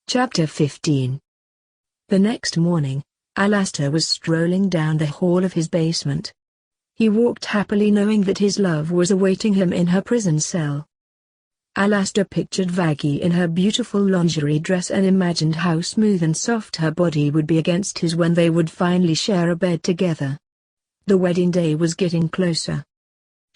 Chapter 15. The next morning, Alastor was strolling down the hall of his basement. He walked happily knowing that his love was awaiting him in her prison cell. Alastor pictured Vaggie in her beautiful lingerie dress and imagined how smooth and soft her body would be against his when they would finally share a bed together. The wedding day was getting closer.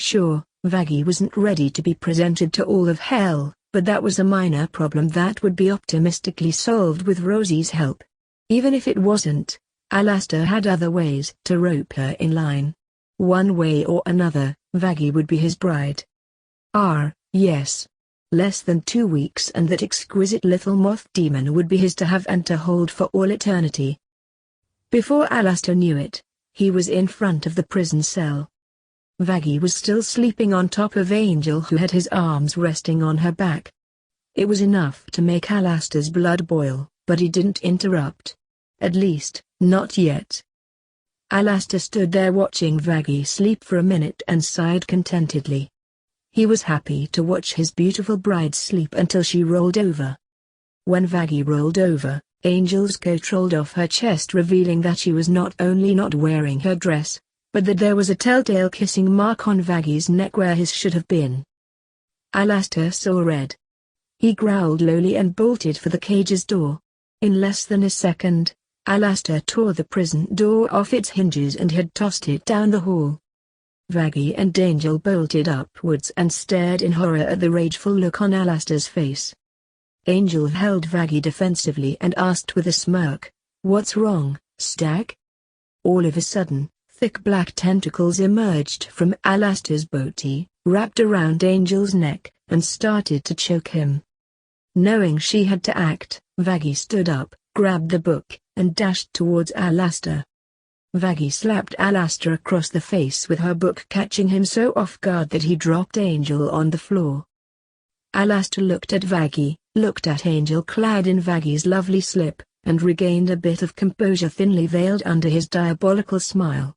Sure, Vaggie wasn't ready to be presented to all of hell, but that was a minor problem that would be optimistically solved with Rosie's help. Even if it wasn't, Alastor had other ways to rope her in line. One way or another, Vaggie would be his bride. Yes. Less than 2 weeks and that exquisite little moth demon would be his to have and to hold for all eternity. Before Alastor knew it, he was in front of the prison cell. Vaggie was still sleeping on top of Angel, who had his arms resting on her back. It was enough to make Alastor's blood boil, but he didn't interrupt. At least, not yet. Alastor stood there watching Vaggie sleep for a minute and sighed contentedly. He was happy to watch his beautiful bride sleep until she rolled over. When Vaggie rolled over, Angel's coat rolled off her chest, revealing that she was not only not wearing her dress, but that there was a telltale kissing mark on Vaggie's neck where his should have been. Alastor saw red. He growled lowly and bolted for the cage's door. In less than a second, Alastor tore the prison door off its hinges and had tossed it down the hall. Vaggie and Angel bolted upwards and stared in horror at the rageful look on Alastor's face. Angel held Vaggie defensively and asked with a smirk, "What's wrong, Stag?" All of a sudden, thick black tentacles emerged from Alastor's booty, wrapped around Angel's neck, and started to choke him. Knowing she had to act, Vaggie stood up, grabbed the book, and dashed towards Alastor. Vaggie slapped Alastor across the face with her book, catching him so off guard that he dropped Angel on the floor. Alastor looked at Vaggie, looked at Angel clad in Vaggie's lovely slip, and regained a bit of composure thinly veiled under his diabolical smile.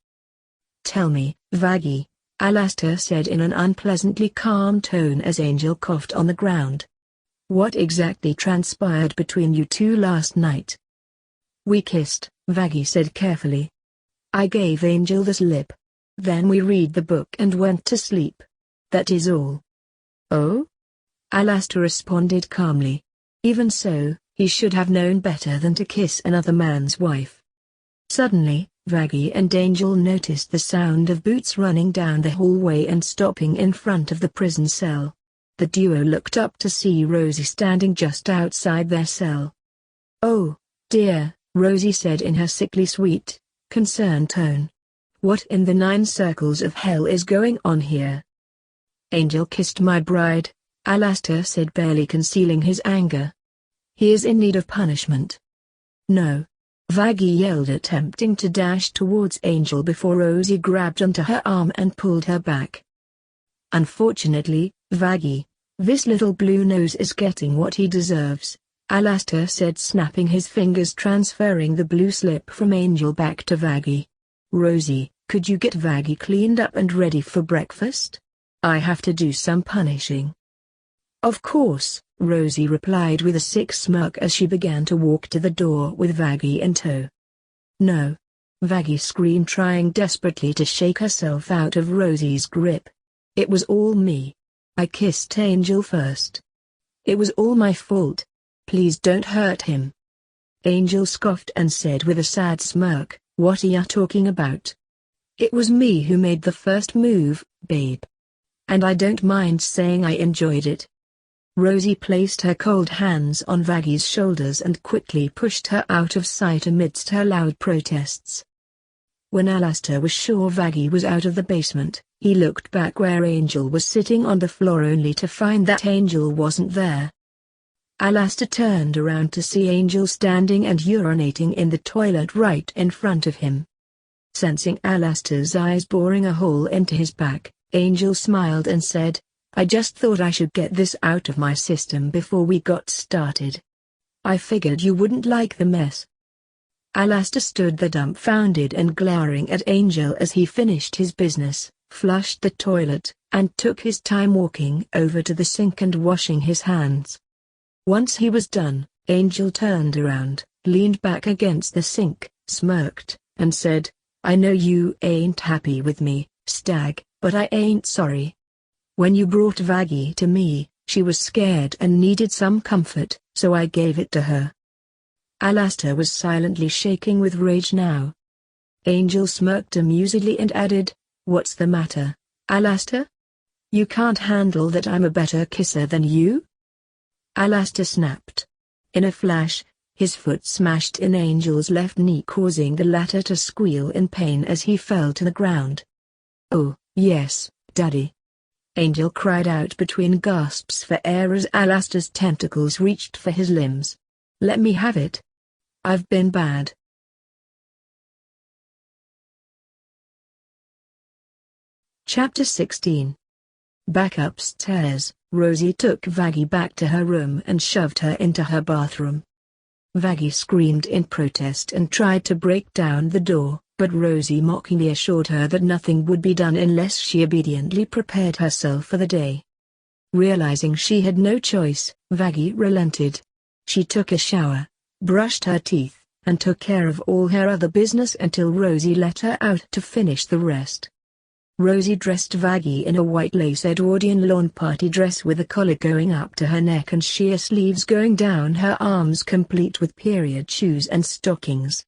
"Tell me, Vaggie," Alastor said in an unpleasantly calm tone as Angel coughed on the ground. "What exactly transpired between you two last night?" "We kissed," Vaggie said carefully. "I gave Angel the slip. Then we read the book and went to sleep. That is all." "Oh?" Alastor responded calmly. Even so, he should have known better than to kiss another man's wife. Suddenly, Vaggie and Angel noticed the sound of boots running down the hallway and stopping in front of the prison cell. The duo looked up to see Rosie standing just outside their cell. "Oh, dear," Rosie said in her sickly sweet, concerned tone. "What in the 9 circles of hell is going on here?" "Angel kissed my bride," Alastor said, barely concealing his anger. "He is in need of punishment." "No," Vaggie yelled, attempting to dash towards Angel before Rosie grabbed onto her arm and pulled her back. "Unfortunately, Vaggie, this little blue nose is getting what he deserves," Alastor said, snapping his fingers, transferring the blue slip from Angel back to Vaggie. "Rosie, could you get Vaggie cleaned up and ready for breakfast? I have to do some punishing." "Of course," Rosie replied with a sick smirk as she began to walk to the door with Vaggie in tow. "No!" Vaggie screamed, trying desperately to shake herself out of Rosie's grip. "It was all me. I kissed Angel first. It was all my fault. Please don't hurt him." Angel scoffed and said with a sad smirk, "What are you talking about? It was me who made the first move, babe. And I don't mind saying I enjoyed it." Rosie placed her cold hands on Vaggie's shoulders and quickly pushed her out of sight amidst her loud protests. When Alastor was sure Vaggie was out of the basement, he looked back where Angel was sitting on the floor only to find that Angel wasn't there. Alastor turned around to see Angel standing and urinating in the toilet right in front of him. Sensing Alastor's eyes boring a hole into his back, Angel smiled and said, "I just thought I should get this out of my system before we got started. I figured you wouldn't like the mess." Alastor stood there dumbfounded and glaring at Angel as he finished his business, flushed the toilet, and took his time walking over to the sink and washing his hands. Once he was done, Angel turned around, leaned back against the sink, smirked, and said, "I know you ain't happy with me, Stag, but I ain't sorry. When you brought Vaggie to me, she was scared and needed some comfort, so I gave it to her." Alastor was silently shaking with rage now. Angel smirked amusedly and added, "What's the matter, Alastor? You can't handle that I'm a better kisser than you?" Alastor snapped. In a flash, his foot smashed in Angel's left knee, causing the latter to squeal in pain as he fell to the ground. "Oh, yes, Daddy!" Angel cried out between gasps for air as Alastor's tentacles reached for his limbs. "Let me have it. I've been bad." Chapter 16. Back upstairs, Rosie took Vaggie back to her room and shoved her into her bathroom. Vaggie screamed in protest and tried to break down the door, but Rosie mockingly assured her that nothing would be done unless she obediently prepared herself for the day. Realizing she had no choice, Vaggie relented. She took a shower, brushed her teeth, and took care of all her other business until Rosie let her out to finish the rest. Rosie dressed Vaggie in a white lace Edwardian lawn party dress with a collar going up to her neck and sheer sleeves going down her arms, complete with period shoes and stockings.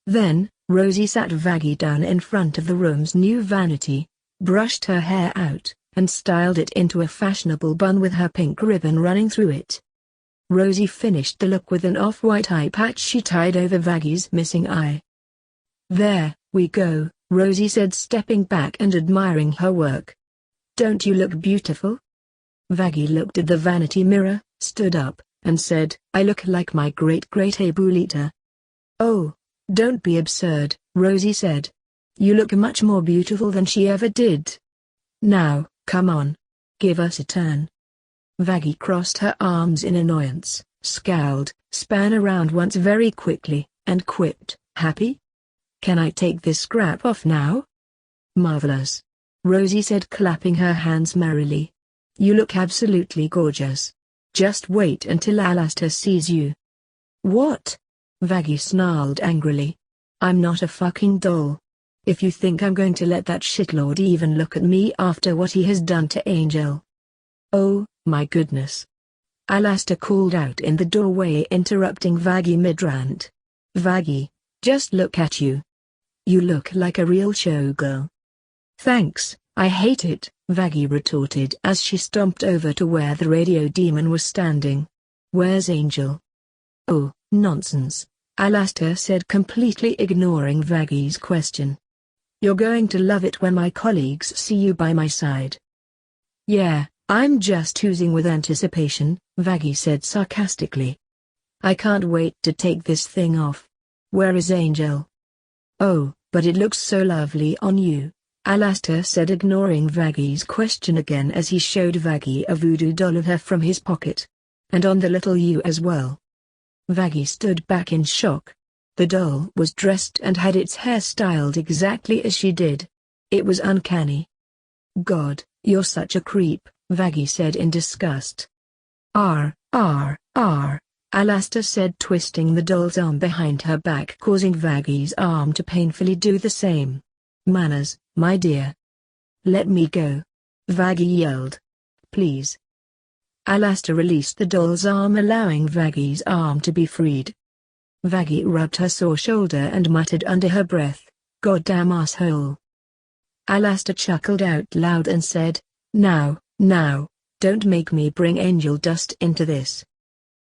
Then, Rosie sat Vaggie down in front of the room's new vanity, brushed her hair out, and styled it into a fashionable bun with her pink ribbon running through it. Rosie finished the look with an off-white eye patch she tied over Vaggie's missing eye. "There we go," Rosie said, stepping back and admiring her work. "Don't you look beautiful?" Vaggie looked at the vanity mirror, stood up, and said, "I look like my great-great Abuelita." "Oh, don't be absurd," Rosie said. "You look much more beautiful than she ever did. Now, come on. Give us a turn." Vaggie crossed her arms in annoyance, scowled, span around once very quickly, and quipped, "Happy? Can I take this scrap off now?" "Marvelous," Rosie said, clapping her hands merrily. "You look absolutely gorgeous. Just wait until Alastor sees you." "What?" Vaggie snarled angrily. "I'm not a fucking doll. If you think I'm going to let that shitlord even look at me after what he has done to Angel." "Oh, my goodness!" Alastor called out in the doorway, interrupting Vaggie mid-rant. "Vaggie, just look at you. You look like a real showgirl." "Thanks, I hate it," Vaggie retorted as she stomped over to where the radio demon was standing. "Where's Angel?" "Oh, nonsense," Alastor said, completely ignoring Vaggie's question. "You're going to love it when my colleagues see you by my side." "Yeah, I'm just oozing with anticipation," Vaggie said sarcastically. "I can't wait to take this thing off. Where is Angel?" "Oh, but it looks so lovely on you," Alastor said, ignoring Vaggie's question again as he showed Vaggie a voodoo doll of her from his pocket. "And on the little you as well." Vaggie stood back in shock. The doll was dressed and had its hair styled exactly as she did. It was uncanny. "God, you're such a creep," Vaggie said in disgust. "R, Alastor said, twisting the doll's arm behind her back, causing Vaggie's arm to painfully do the same. "Manners, my dear." "Let me go," Vaggie yelled. "Please." Alastor released the doll's arm, allowing Vaggie's arm to be freed. Vaggie rubbed her sore shoulder and muttered under her breath, "Goddamn asshole." Alastor chuckled out loud and said, Now, don't make me bring angel dust into this."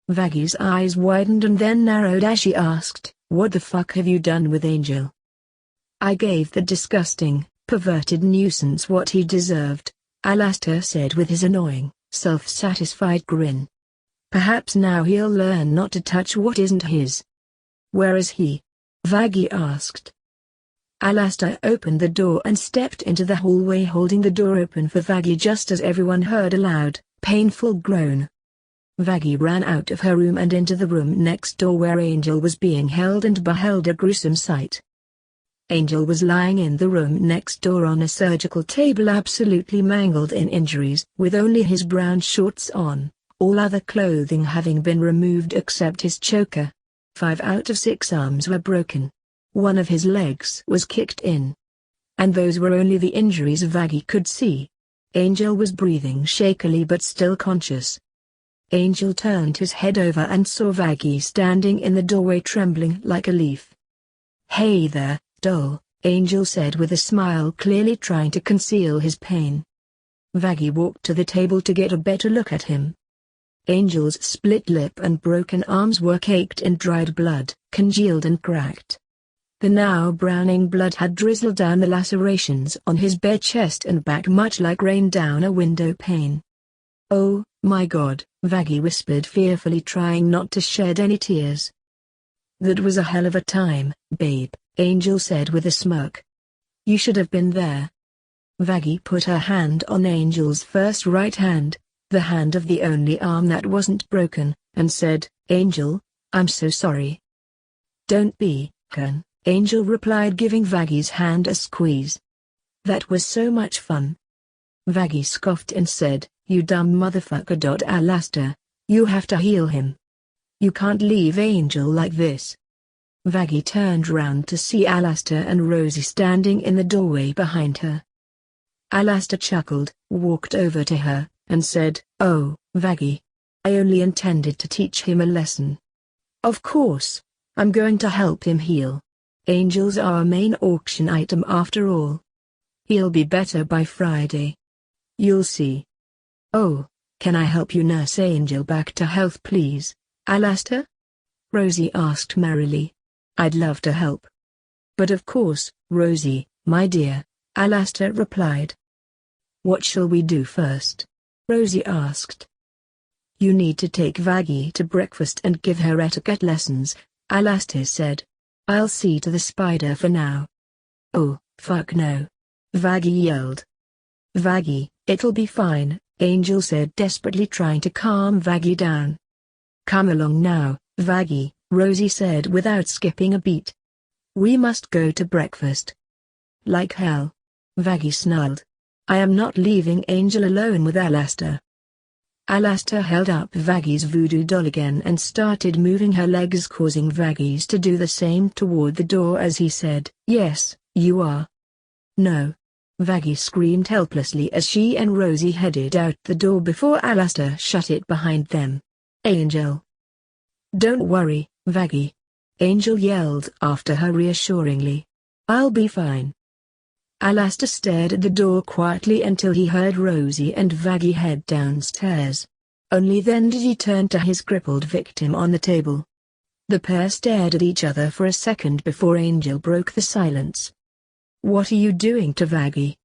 Vaggie's eyes widened and then narrowed as she asked, "What the fuck have you done with Angel?" "I gave the disgusting, perverted nuisance what he deserved," Alastor said with his annoying, self-satisfied grin. "Perhaps now he'll learn not to touch what isn't his." "Where is he?" Vaggie asked. Alastor opened the door and stepped into the hallway, holding the door open for Vaggie just as everyone heard a loud, painful groan. Vaggie ran out of her room and into the room next door where Angel was being held and beheld a gruesome sight. Angel was lying in the room next door on a surgical table, absolutely mangled in injuries, with only his brown shorts on, all other clothing having been removed except his choker. 5 out of 6 arms were broken. One of his legs was kicked in. And those were only the injuries Vaggie could see. Angel was breathing shakily but still conscious. Angel turned his head over and saw Vaggie standing in the doorway trembling like a leaf. "Hey there, doll," Angel said with a smile, clearly trying to conceal his pain. Vaggie walked to the table to get a better look at him. Angel's split lip and broken arms were caked in dried blood, congealed and cracked. The now browning blood had drizzled down the lacerations on his bare chest and back much like rain down a window pane. "Oh, my God," Vaggie whispered fearfully, trying not to shed any tears. "That was a hell of a time, babe," Angel said with a smirk. "You should have been there." Vaggie put her hand on Angel's first right hand, the hand of the only arm that wasn't broken, and said, "Angel, I'm so sorry." "Don't be, Con," Angel replied, giving Vaggie's hand a squeeze. "That was so much fun." Vaggie scoffed and said, "You dumb motherfucker. Alastor, you have to heal him. You can't leave Angel like this." Vaggie turned round to see Alastor and Rosie standing in the doorway behind her. Alastor chuckled, walked over to her, and said, "Oh, Vaggie. I only intended to teach him a lesson. Of course, I'm going to help him heal. Angels are our main auction item after all. He'll be better by Friday. You'll see." "Oh, can I help you nurse Angel back to health please, Alastor?" Rosie asked merrily. "I'd love to help." "But of course, Rosie, my dear," Alastor replied. "What shall we do first?" Rosie asked. "You need to take Vaggie to breakfast and give her etiquette lessons," Alastor said. "I'll see to the spider for now." "Oh, fuck no!" Vaggie yelled. "Vaggie, it'll be fine," Angel said, desperately trying to calm Vaggie down. "Come along now, Vaggie," Rosie said without skipping a beat. "We must go to breakfast." "Like hell," Vaggie snarled. "I am not leaving Angel alone with Alastor." Alastor held up Vaggie's voodoo doll again and started moving her legs, causing Vaggie's to do the same toward the door as he said, "Yes, you are." "No." Vaggie screamed helplessly as she and Rosie headed out the door before Alastor shut it behind them. "Angel." "Don't worry, Vaggie," Angel yelled after her reassuringly. "I'll be fine." Alastor stared at the door quietly until he heard Rosie and Vaggie head downstairs. Only then did he turn to his crippled victim on the table. The pair stared at each other for a second before Angel broke the silence. "What are you doing to Vaggie?"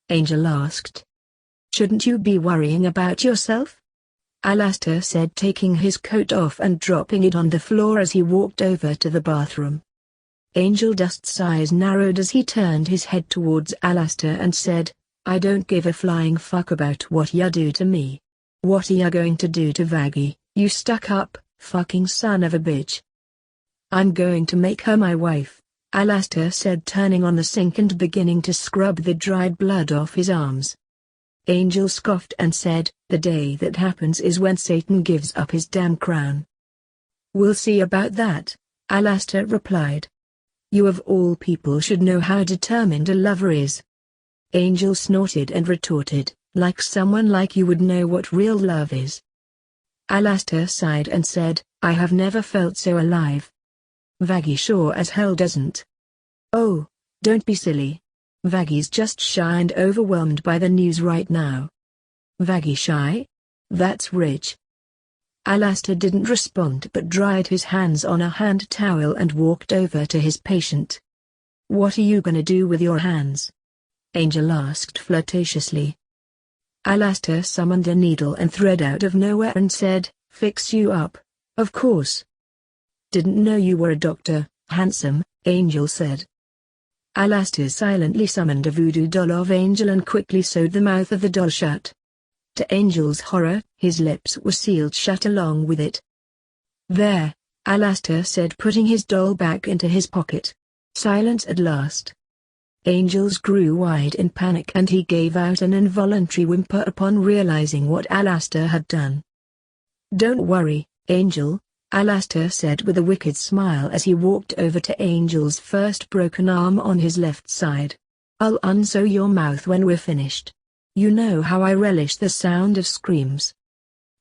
Angel asked. "Shouldn't you be worrying about yourself?" Alastor said, taking his coat off and dropping it on the floor as he walked over to the bathroom. Angel Dust's eyes narrowed as he turned his head towards Alastor and said, "I don't give a flying fuck about what ya do to me. What are ya going to do to Vaggie, you stuck-up, fucking son of a bitch?" "I'm going to make her my wife," Alastor said, turning on the sink and beginning to scrub the dried blood off his arms. Angel scoffed and said, "The day that happens is when Satan gives up his damn crown." "We'll see about that," Alastor replied. "You of all people should know how determined a lover is." Angel snorted and retorted, "Like someone like you would know what real love is." Alastor sighed and said, "I have never felt so alive." "Vaggie sure as hell doesn't." "Oh, don't be silly. Vaggie's just shy and overwhelmed by the news right now." "Vaggie shy? That's rich." Alastor didn't respond but dried his hands on a hand towel and walked over to his patient. "What are you gonna do with your hands?" Angel asked flirtatiously. Alastor summoned a needle and thread out of nowhere and said, "Fix you up, of course." "Didn't know you were a doctor, handsome," Angel said. Alastor silently summoned a voodoo doll of Angel and quickly sewed the mouth of the doll shut. To Angel's horror, his lips were sealed shut along with it. "There," Alastor said, putting his doll back into his pocket. Silence at last. Angel's grew wide in panic and he gave out an involuntary whimper upon realizing what Alastor had done. Don't worry, Angel, Alastor said with a wicked smile as he walked over to Angel's first broken arm on his left side. I'll unsew your mouth when we're finished. You know how I relish the sound of screams.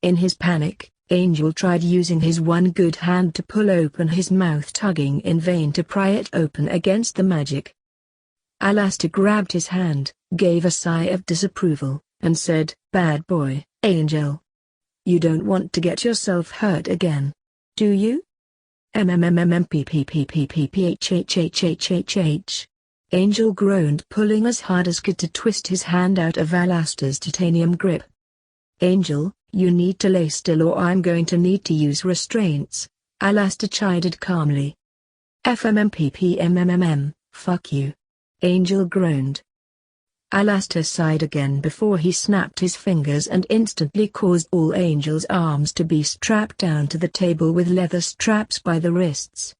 In his panic, Angel tried using his one good hand to pull open his mouth, tugging in vain to pry it open against the magic. Alastor grabbed his hand, gave a sigh of disapproval, and said, "Bad boy, Angel. You don't want to get yourself hurt again, do you?" MMMMPPPPPHHHHHH. Angel groaned, pulling as hard as could to twist his hand out of Alastor's titanium grip. "Angel, you need to lay still or I'm going to need to use restraints," Alastor chided calmly. FMMPPMMMM, fuck you. Angel groaned. Alastor sighed again before he snapped his fingers and instantly caused all Angel's arms to be strapped down to the table with leather straps by the wrists.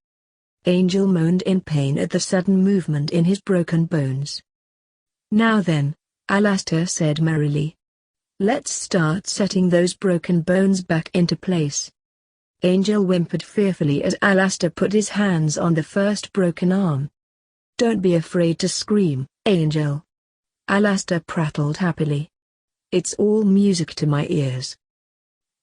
Angel moaned in pain at the sudden movement in his broken bones. "Now then," Alastor said merrily. "Let's start setting those broken bones back into place." Angel whimpered fearfully as Alastor put his hands on the first broken arm. "Don't be afraid to scream, Angel," Alastor prattled happily. "It's all music to my ears."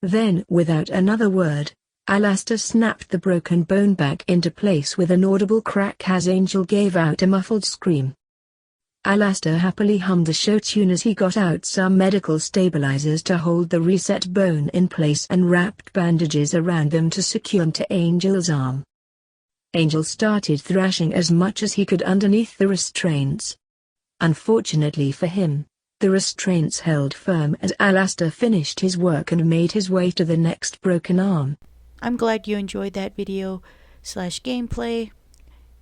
Then, without another word, Alastor snapped the broken bone back into place with an audible crack as Angel gave out a muffled scream. Alastor happily hummed the show tune as he got out some medical stabilizers to hold the reset bone in place and wrapped bandages around them to secure them to Angel's arm. Angel started thrashing as much as he could underneath the restraints. Unfortunately for him, the restraints held firm as Alastor finished his work and made his way to the next broken arm. I'm glad you enjoyed that video/gameplay.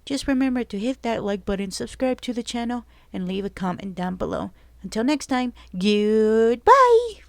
Just remember to hit that like button, subscribe to the channel, and leave a comment down below. Until next time, goodbye!